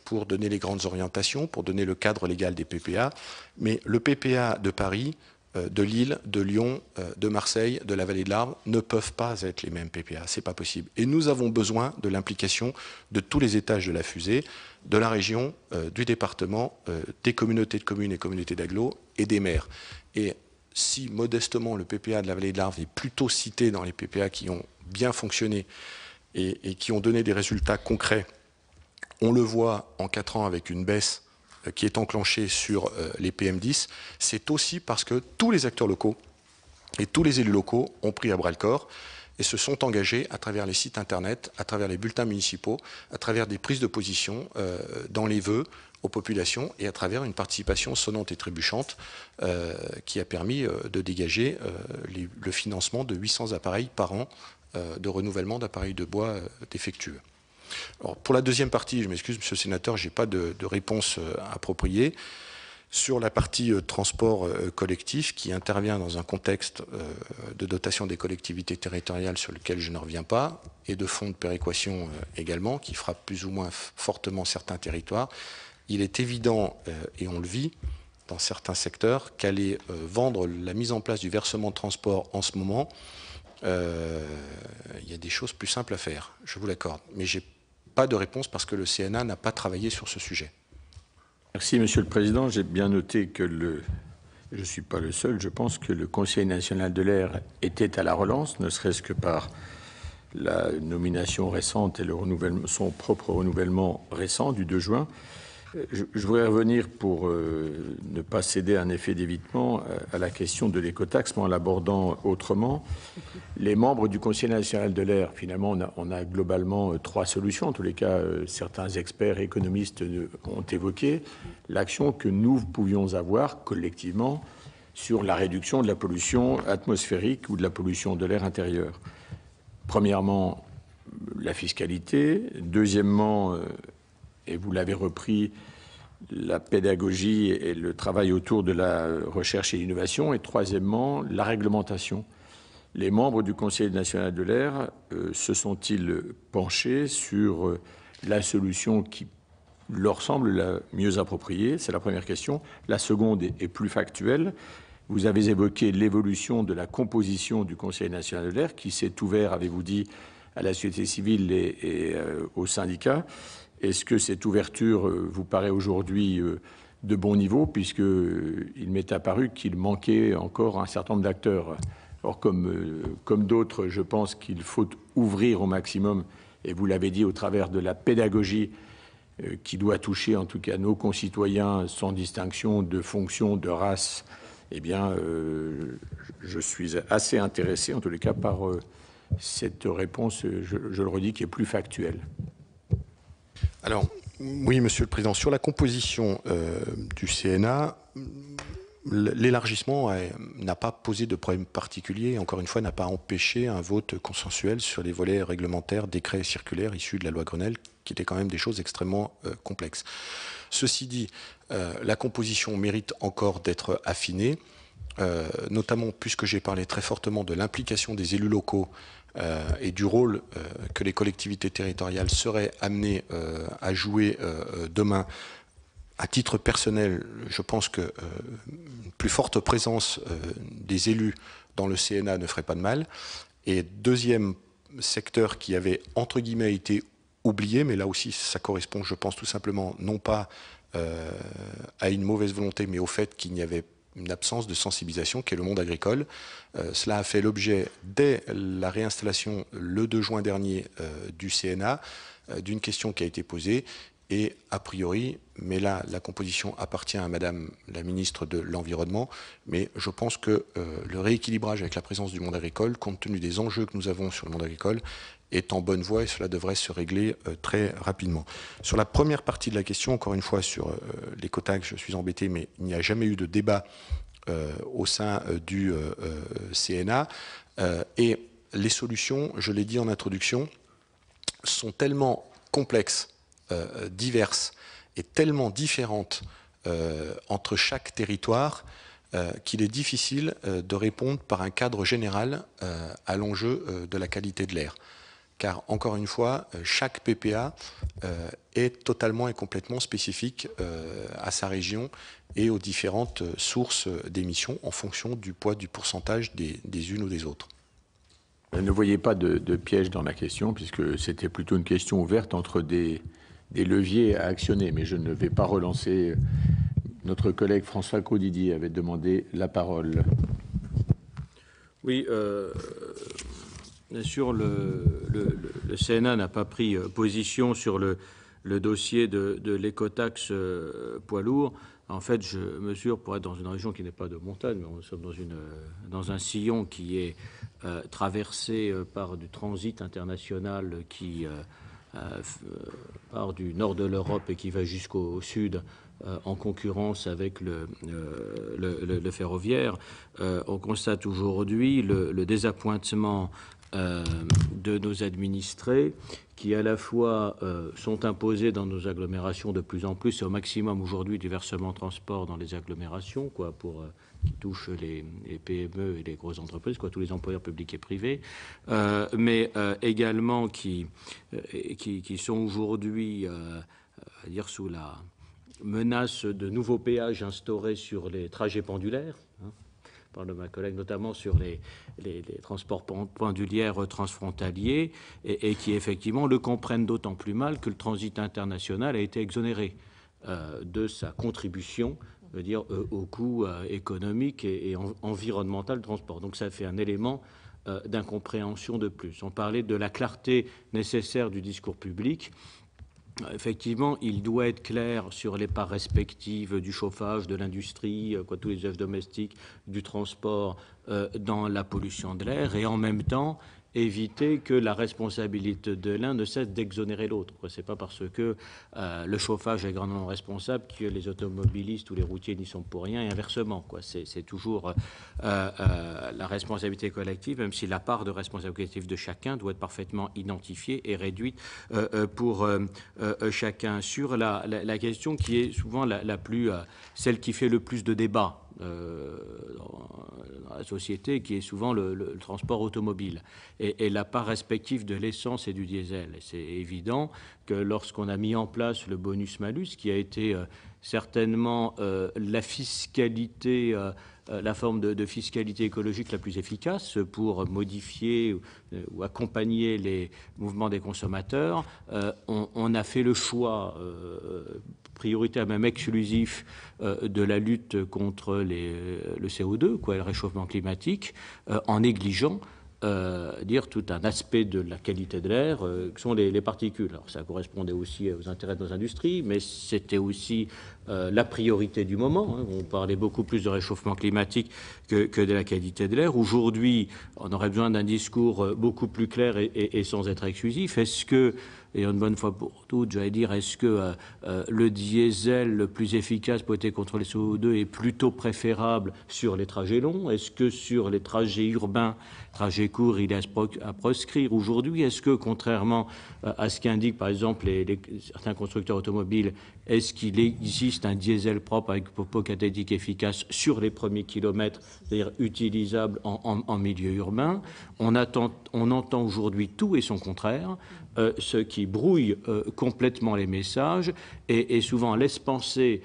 pour donner les grandes orientations, pour donner le cadre légal des PPA, mais le PPA de Paris, de Lille, de Lyon, de Marseille, de la vallée de l'Arve ne peuvent pas être les mêmes PPA, c'est pas possible. Et nous avons besoin de l'implication de tous les étages de la fusée, de la région, du département, des communautés de communes et communautés d'agglo et des maires. Et si modestement le PPA de la vallée de l'Arve est plutôt cité dans les PPA qui ont bien fonctionné et qui ont donné des résultats concrets, on le voit en 4 ans avec une baisse qui est enclenchée sur les PM10, c'est aussi parce que tous les acteurs locaux et tous les élus locaux ont pris à bras-le-corps et se sont engagés à travers les sites internet, à travers les bulletins municipaux, à travers des prises de position dans les vœux aux populations et à travers une participation sonnante et trébuchante qui a permis de dégager le financement de 800 appareils par an de renouvellement d'appareils de bois défectueux. Alors, pour la deuxième partie, je m'excuse, monsieur le sénateur, je n'ai pas de réponse appropriée. Sur la partie transport collectif qui intervient dans un contexte de dotation des collectivités territoriales sur lequel je ne reviens pas, et de fonds de péréquation également, qui frappent plus ou moins fortement certains territoires, il est évident, et on le vit dans certains secteurs, qu'aller vendre la mise en place du versement de transport en ce moment, il y a des choses plus simples à faire, je vous l'accorde. Mais je n'ai pas de réponse parce que le CNA n'a pas travaillé sur ce sujet. Merci, Monsieur le Président. J'ai bien noté que je ne suis pas le seul, je pense que le Conseil national de l'air était à la relance, ne serait-ce que par la nomination récente et son propre renouvellement récent du 2 juin. Je voudrais revenir, pour ne pas céder à un effet d'évitement, à la question de l'écotaxe, mais en l'abordant autrement. Les membres du Conseil national de l'air, finalement, on a globalement trois solutions. En tous les cas, certains experts et économistes ont évoqué l'action que nous pouvions avoir collectivement sur la réduction de la pollution atmosphérique ou de la pollution de l'air intérieur. Premièrement, la fiscalité. Deuxièmement, et vous l'avez repris, la pédagogie et le travail autour de la recherche et l'innovation. Et troisièmement, la réglementation. Les membres du Conseil national de l'air se sont-ils penchés sur la solution qui leur semble la mieux appropriée? C'est la première question. La seconde est plus factuelle. Vous avez évoqué l'évolution de la composition du Conseil national de l'air qui s'est ouvert, avez-vous dit, à la société civile et aux syndicats. Est-ce que cette ouverture vous paraît aujourd'hui de bon niveau, puisqu'il m'est apparu qu'il manquait encore un certain nombre d'acteurs? Or, comme d'autres, je pense qu'il faut ouvrir au maximum, et vous l'avez dit, au travers de la pédagogie qui doit toucher en tout cas nos concitoyens sans distinction de fonction, de race. Eh bien, je suis assez intéressé, en tous les cas, par cette réponse, je le redis, qui est plus factuelle. Alors, oui, Monsieur le Président, sur la composition du CNA, l'élargissement n'a pas posé de problème particulier, encore une fois, n'a pas empêché un vote consensuel sur les volets réglementaires, décrets et circulaires issus de la loi Grenelle, qui étaient quand même des choses extrêmement complexes. Ceci dit, la composition mérite encore d'être affinée, notamment puisque j'ai parlé très fortement de l'implication des élus locaux et du rôle que les collectivités territoriales seraient amenées à jouer demain. À titre personnel, je pense que une plus forte présence des élus dans le CNA ne ferait pas de mal. Et deuxième secteur qui avait, entre guillemets, été oublié, mais là aussi ça correspond, je pense, tout simplement, non pas à une mauvaise volonté, mais au fait qu'il n'y avait une absence de sensibilisation, qui est le monde agricole. Cela a fait l'objet, dès la réinstallation le 2 juin dernier du CNA, d'une question qui a été posée. Et a priori, mais là, la composition appartient à Madame la ministre de l'Environnement, mais je pense que le rééquilibrage avec la présence du monde agricole, compte tenu des enjeux que nous avons sur le monde agricole, est en bonne voie et cela devrait se régler très rapidement. Sur la première partie de la question, encore une fois, sur l'écotaxe, je suis embêté, mais il n'y a jamais eu de débat au sein du CNA. Et les solutions, je l'ai dit en introduction, sont tellement complexes, diverses et tellement différentes entre chaque territoire qu'il est difficile de répondre par un cadre général à l'enjeu de la qualité de l'air. Car, encore une fois, chaque PPA est totalement et complètement spécifique à sa région et aux différentes sources d'émissions en fonction du poids du pourcentage des unes ou des autres. Ne voyez pas de piège dans ma question, puisque c'était plutôt une question ouverte entre des leviers à actionner, mais je ne vais pas relancer. Notre collègue François Grosdidier avait demandé la parole. Oui, bien sûr, le CNA n'a pas pris position sur le dossier de l'écotaxe poids lourd. En fait, je mesure, pour être dans une région qui n'est pas de montagne, mais nous sommes dans un sillon qui est traversé par du transit international qui part du nord de l'Europe et qui va jusqu'au sud en concurrence avec le ferroviaire. On constate aujourd'hui le désappointement de nos administrés qui à la fois sont imposés dans nos agglomérations de plus en plus et au maximum aujourd'hui du versement transport dans les agglomérations, quoi, qui touche les PME et les grosses entreprises, quoi, tous les employeurs publics et privés, mais également qui sont aujourd'hui dire sous la menace de nouveaux péages instaurés sur les trajets pendulaires. Je parle de ma collègue notamment sur les transports pendulaires transfrontaliers et qui effectivement le comprennent d'autant plus mal que le transit international a été exonéré de sa contribution, je veux dire, au coût économique et environnemental du transport. Donc ça fait un élément d'incompréhension de plus. On parlait de la clarté nécessaire du discours public. effectivement, il doit être clair sur les parts respectives du chauffage, de l'industrie, tous les usages domestiques, du transport dans la pollution de l'air, et en même temps éviter que la responsabilité de l'un ne cesse d'exonérer l'autre. Ce n'est pas parce que le chauffage est grandement responsable que les automobilistes ou les routiers n'y sont pour rien, et inversement. C'est toujours la responsabilité collective, même si la part de responsabilité collective de chacun doit être parfaitement identifiée et réduite pour chacun. Sur la question qui est souvent celle qui fait le plus de débat dans la société, qui est souvent le transport automobile et la part respective de l'essence et du diesel. C'est évident que lorsqu'on a mis en place le bonus-malus, qui a été certainement la fiscalité, la forme de fiscalité écologique la plus efficace pour modifier ou accompagner les mouvements des consommateurs, on a fait le choix prioritaire, même exclusif, de la lutte contre le CO2, le réchauffement climatique, en négligeant tout un aspect de la qualité de l'air, que sont les particules. Alors ça correspondait aussi aux intérêts de nos industries, mais c'était aussi la priorité du moment. On parlait beaucoup plus de réchauffement climatique que de la qualité de l'air. Aujourd'hui, on aurait besoin d'un discours beaucoup plus clair et sans être exclusif. Est-ce que, et une bonne fois pour toutes, j'allais dire, est-ce que le diesel le plus efficace pour lutter contre les CO2 est plutôt préférable sur les trajets longs? Est-ce que sur les trajets urbains, trajets courts, il est à proscrire aujourd'hui? Est-ce que, contrairement à ce qu'indiquent par exemple certains constructeurs automobiles, est-ce qu'il existe un diesel propre avec popo catalytique efficace sur les premiers kilomètres, c'est-à-dire utilisable en milieu urbain? On entend aujourd'hui tout et son contraire, ce qui brouille complètement les messages et souvent laisse penser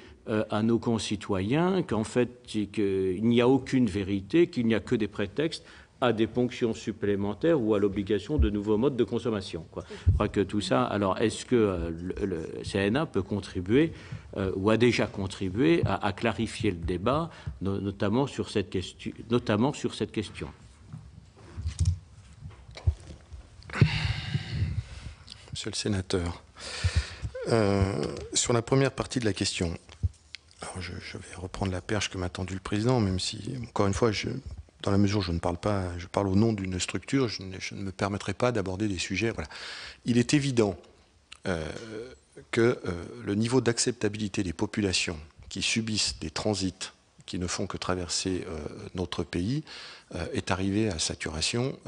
à nos concitoyens qu'en fait qu'il n'y a aucune vérité, qu'il n'y a que des prétextes à des ponctions supplémentaires ou à l'obligation de nouveaux modes de consommation. Je crois que tout ça, alors est-ce que le CNA peut contribuer ou a déjà contribué à clarifier le débat, notamment sur cette question. Monsieur le sénateur, sur la première partie de la question, alors je vais reprendre la perche que m'a tendue le président, même si, encore une fois, dans la mesure où je ne parle pas, je parle au nom d'une structure, je ne me permettrai pas d'aborder des sujets. Voilà. Il est évident que le niveau d'acceptabilité des populations qui subissent des transits qui ne font que traverser notre pays est arrivé à saturation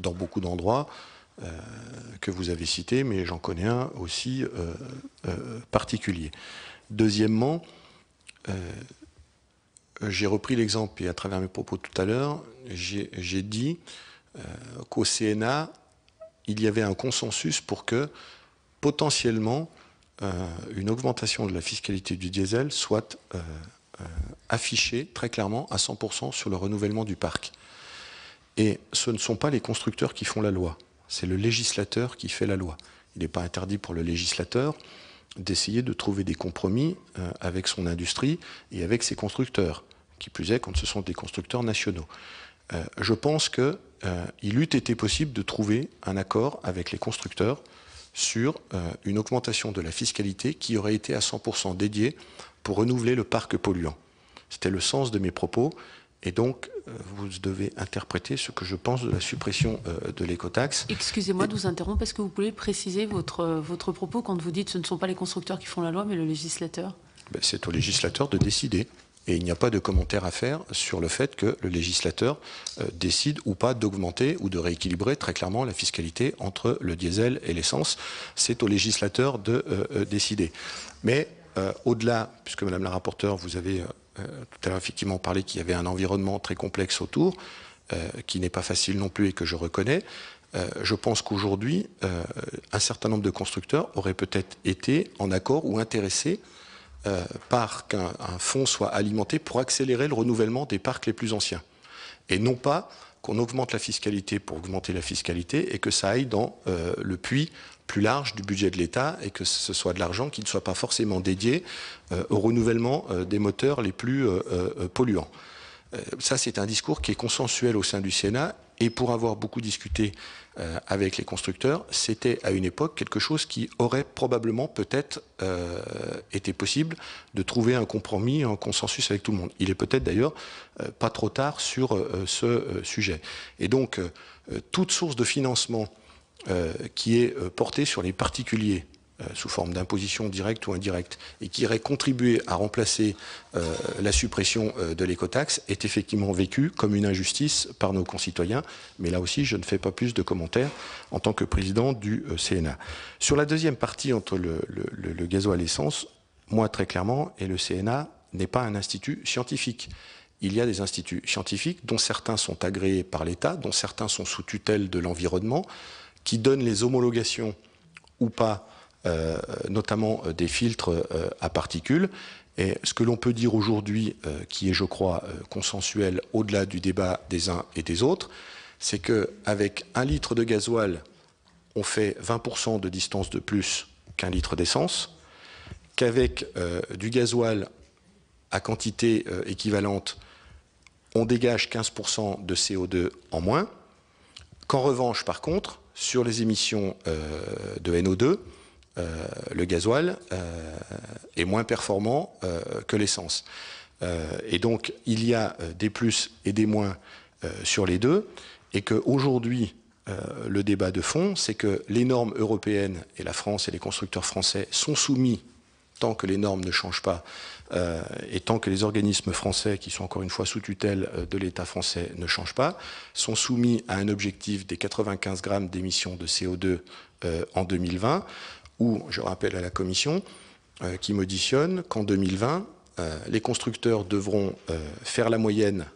dans beaucoup d'endroits que vous avez cités, mais j'en connais un aussi particulier. Deuxièmement, j'ai repris l'exemple, et à travers mes propos tout à l'heure, j'ai dit qu'au CNA, il y avait un consensus pour que, potentiellement, une augmentation de la fiscalité du diesel soit affichée très clairement à 100% sur le renouvellement du parc. Et ce ne sont pas les constructeurs qui font la loi, c'est le législateur qui fait la loi. Il n'est pas interdit pour le législateur d'essayer de trouver des compromis avec son industrie et avec ses constructeurs, qui plus est quand ce sont des constructeurs nationaux. Je pense qu'il eût été possible de trouver un accord avec les constructeurs sur une augmentation de la fiscalité qui aurait été à 100% dédiée pour renouveler le parc polluant. C'était le sens de mes propos, et donc vous devez interpréter ce que je pense de la suppression de l'écotaxe. Excusez-moi de vous interrompre, est-ce que vous pouvez préciser votre propos quand vous dites que ce ne sont pas les constructeurs qui font la loi, mais le législateur? C'est au législateur de décider. Et il n'y a pas de commentaire à faire sur le fait que le législateur décide ou pas d'augmenter ou de rééquilibrer très clairement la fiscalité entre le diesel et l'essence. C'est au législateur de décider. Mais au-delà, puisque Madame la rapporteure, vous avez tout à l'heure effectivement parlé qu'il y avait un environnement très complexe autour, qui n'est pas facile non plus et que je reconnais, je pense qu'aujourd'hui, un certain nombre de constructeurs auraient peut-être été en accord ou intéressés par qu'un fonds soit alimenté pour accélérer le renouvellement des parcs les plus anciens. Et non pas qu'on augmente la fiscalité pour augmenter la fiscalité et que ça aille dans le puits plus large du budget de l'État et que ce soit de l'argent qui ne soit pas forcément dédié au renouvellement des moteurs les plus polluants. Ça, c'est un discours qui est consensuel au sein du Sénat, et pour avoir beaucoup discuté avec les constructeurs, c'était à une époque quelque chose qui aurait probablement peut-être été possible de trouver un compromis, un consensus avec tout le monde. Il est peut-être d'ailleurs pas trop tard sur ce sujet. Et donc, toute source de financement qui est portée sur les particuliers, sous forme d'imposition directe ou indirecte, et qui irait contribuer à remplacer la suppression de l'écotaxe, est effectivement vécu comme une injustice par nos concitoyens. Mais là aussi, je ne fais pas plus de commentaires en tant que président du CNA. Sur la deuxième partie, entre le gasoil et l'essence, moi, très clairement, et le CNA n'est pas un institut scientifique. Il y a des instituts scientifiques, dont certains sont agréés par l'État, dont certains sont sous tutelle de l'environnement, qui donnent les homologations ou pas, notamment des filtres à particules. Et ce que l'on peut dire aujourd'hui, qui est, je crois, consensuel au-delà du débat des uns et des autres, c'est qu'avec 1 litre de gasoil, on fait 20% de distance de plus qu'un litre d'essence, qu'avec du gasoil à quantité équivalente, on dégage 15% de CO2 en moins, qu'en revanche, par contre, sur les émissions de NO2, le gasoil est moins performant que l'essence. Et donc, il y a des plus et des moins sur les deux, et qu'aujourd'hui, le débat de fond, c'est que les normes européennes, et la France et les constructeurs français sont soumis, tant que les normes ne changent pas, et tant que les organismes français, qui sont encore une fois sous tutelle de l'État français, ne changent pas, sont soumis à un objectif des 95 grammes d'émissions de CO2 en 2020, où, je rappelle à la Commission, qui m'auditionne, qu'en 2020, les constructeurs devront faire la moyenne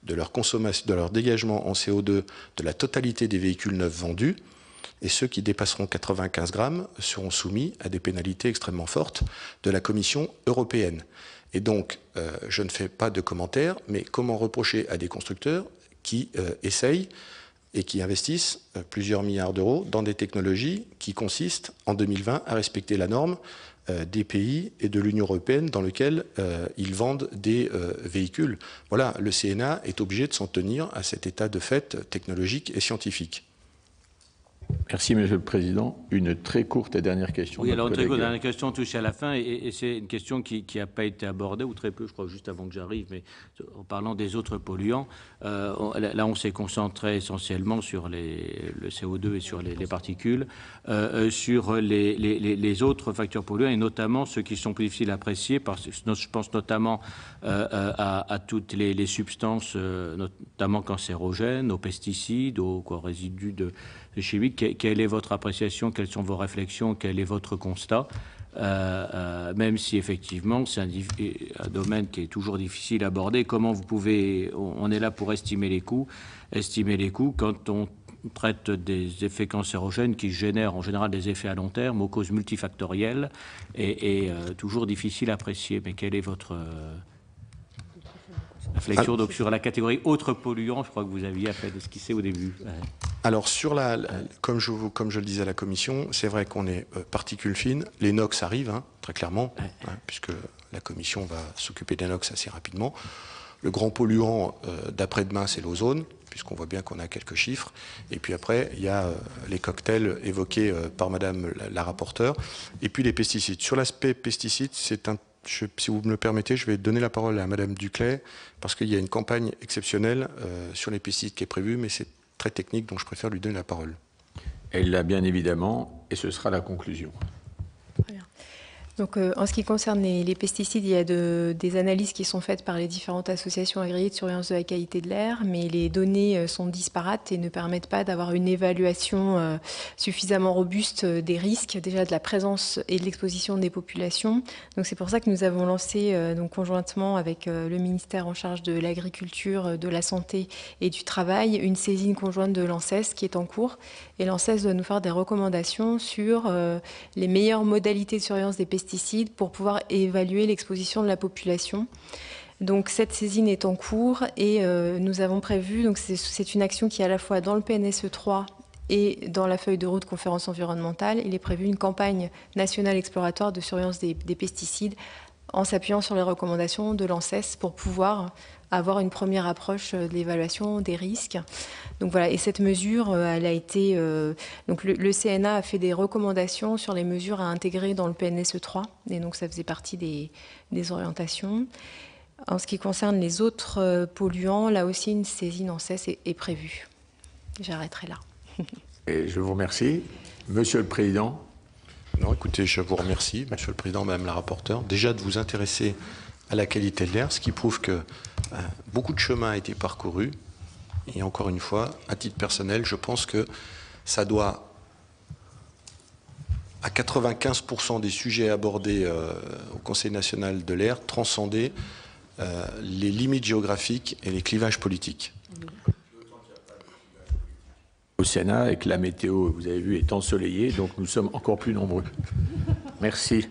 de leur consommation, de leur dégagement en CO2 de la totalité des véhicules neufs vendus, et ceux qui dépasseront 95 grammes seront soumis à des pénalités extrêmement fortes de la Commission européenne. Et donc, je ne fais pas de commentaires, mais comment reprocher à des constructeurs qui essayent et qui investissent plusieurs milliards d'euros dans des technologies qui consistent, en 2020, à respecter la norme des pays et de l'Union européenne dans lesquels ils vendent des véhicules. Voilà, le CNA est obligé de s'en tenir à cet état de fait technologique et scientifique. Merci, Monsieur le Président. Une très courte et dernière question. Oui, alors une très courte dernière question touche à la fin, et c'est une question qui n'a pas été abordée, ou très peu, je crois, juste avant que j'arrive, mais en parlant des autres polluants, là on s'est concentré essentiellement sur le CO2 et sur les particules, sur les autres facteurs polluants, et notamment ceux qui sont plus difficiles à apprécier, parce que je pense notamment à toutes les substances, notamment cancérogènes, aux pesticides, aux résidus de chimiques. Quelle est votre appréciation? Quelles sont vos réflexions? Quel est votre constat? Même si effectivement c'est un domaine qui est toujours difficile à aborder. Comment vous pouvez... On est là pour estimer les coûts quand on traite des effets cancérogènes qui génèrent en général des effets à long terme aux causes multifactorielles et toujours difficile à apprécier. Mais quelle est votre réflexion donc, sur la catégorie autres polluants? Je crois que vous aviez à peine esquissé au début. Alors, comme je le disais à la Commission, c'est vrai qu'on est particules fines. Les NOx arrivent, très clairement, puisque la Commission va s'occuper des NOx assez rapidement. Le grand polluant d'après-demain, c'est l'ozone, puisqu'on voit bien qu'on a quelques chiffres. Et puis après, il y a les cocktails évoqués par Madame la rapporteure. Et puis les pesticides. Sur l'aspect pesticides, si vous me le permettez, je vais donner la parole à Madame Duclet, parce qu'il y a une campagne exceptionnelle sur les pesticides qui est prévue, mais c'est très technique, donc je préfère lui donner la parole. Elle l'a bien évidemment, et ce sera la conclusion. Très bien. Donc, en ce qui concerne les pesticides, il y a des analyses qui sont faites par les différentes associations agréées de surveillance de la qualité de l'air, mais les données sont disparates et ne permettent pas d'avoir une évaluation suffisamment robuste des risques, déjà de la présence et de l'exposition des populations. Donc, c'est pour ça que nous avons lancé, donc, conjointement avec le ministère en charge de l'Agriculture, de la Santé et du Travail, une saisine conjointe de l'ANSES qui est en cours. Et l'ANSES doit nous faire des recommandations sur les meilleures modalités de surveillance des pesticides pour pouvoir évaluer l'exposition de la population. Donc cette saisine est en cours et nous avons prévu, donc c'est une action qui est à la fois dans le PNSE 3 et dans la feuille de route conférence environnementale. Il est prévu une campagne nationale exploratoire de surveillance des pesticides en s'appuyant sur les recommandations de l'ANSES pour pouvoir avoir une première approche de l'évaluation des risques. Donc voilà, et cette mesure, elle a été... donc le CNA a fait des recommandations sur les mesures à intégrer dans le PNSE 3, et donc ça faisait partie des orientations. En ce qui concerne les autres polluants, là aussi une saisine ANSES est prévue. J'arrêterai là. Et je vous remercie. Monsieur le Président. Non, écoutez, je vous remercie, Monsieur le Président, Madame la rapporteure, déjà de vous intéresser à la qualité de l'air, ce qui prouve que beaucoup de chemin a été parcouru. Et encore une fois, à titre personnel, je pense que ça doit, à 95% des sujets abordés au Conseil national de l'air, transcender les limites géographiques et les clivages politiques. Au Sénat, et que la météo, vous avez vu, est ensoleillée, donc nous sommes encore plus nombreux. Merci.